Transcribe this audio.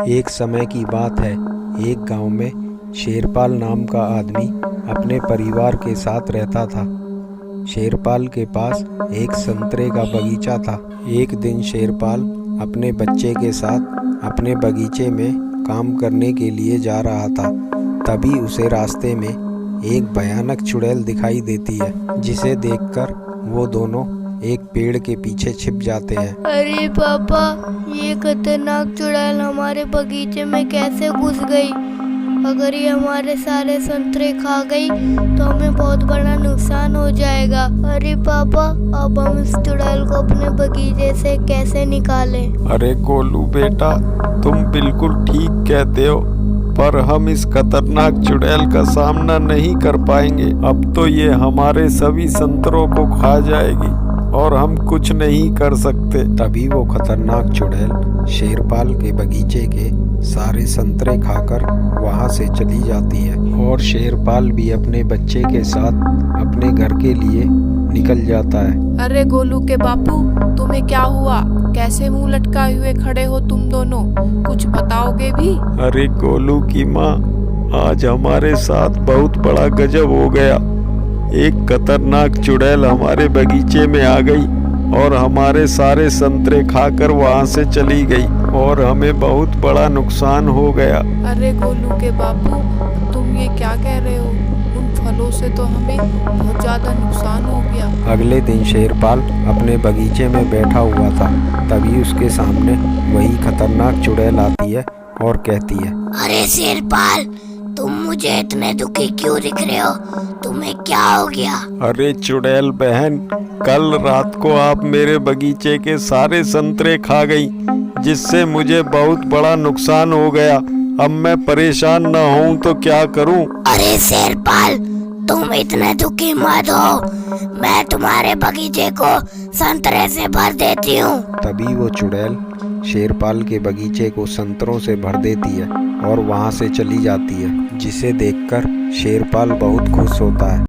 एक समय की बात है, एक गांव में शेरपाल नाम का आदमी अपने परिवार के साथ रहता था। शेरपाल के पास एक संतरे का बगीचा था। एक दिन शेरपाल अपने बच्चे के साथ अपने बगीचे में काम करने के लिए जा रहा था। तभी उसे रास्ते में एक भयानक चुड़ैल दिखाई देती है, जिसे देखकर वो दोनों एक पेड़ के पीछे छिप जाते हैं। अरे पापा, ये खतरनाक चुड़ैल हमारे बगीचे में कैसे घुस गई? अगर ये हमारे सारे संतरे खा गई तो हमें बहुत बड़ा नुकसान हो जाएगा। अरे पापा, अब हम इस चुड़ैल को अपने बगीचे से कैसे निकालें? अरे गोलू बेटा, तुम बिल्कुल ठीक कहते हो, पर हम इस खतरनाक चुड़ैल का सामना नहीं कर पाएंगे। अब तो ये हमारे सभी संतरों को खा जाएगी और हम कुछ नहीं कर सकते। तभी वो खतरनाक चुड़ैल शेरपाल के बगीचे के सारे संतरे खाकर वहां से चली जाती है और शेरपाल भी अपने बच्चे के साथ अपने घर के लिए निकल जाता है। अरे गोलू के बापू, तुम्हें क्या हुआ? कैसे मुंह लटकाए हुए खड़े हो तुम दोनों? कुछ बताओगे भी? अरे गोलू की माँ, आज हमारे साथ बहुत बड़ा गजब हो गया। एक खतरनाक चुड़ैल हमारे बगीचे में आ गई और हमारे सारे संतरे खाकर वहां से चली गई और हमें बहुत बड़ा नुकसान हो गया। अरे गोलू के बापू, तुम ये क्या कह रहे हो? उन फलों से तो हमें बहुत ज्यादा नुकसान हो गया। अगले दिन शेरपाल अपने बगीचे में बैठा हुआ था। तभी उसके सामने वही खतरनाक चुड़ैल आती है और कहती है, अरे शेरपाल, तुम मुझे इतने दुखी क्यों दिख रहे हो? तुम्हें क्या हो गया? अरे चुड़ैल बहन, कल रात को आप मेरे बगीचे के सारे संतरे खा गई, जिससे मुझे बहुत बड़ा नुकसान हो गया। अब मैं परेशान न हूँ तो क्या करूँ? अरे शेरपाल, तुम इतने दुखी मत हो, मैं तुम्हारे बगीचे को संतरे से भर देती हूँ। तभी वो चुड़ैल शेरपाल के बगीचे को संतरों से भर देती है और वहां से चली जाती है, जिसे देखकर शेरपाल बहुत खुश होता है।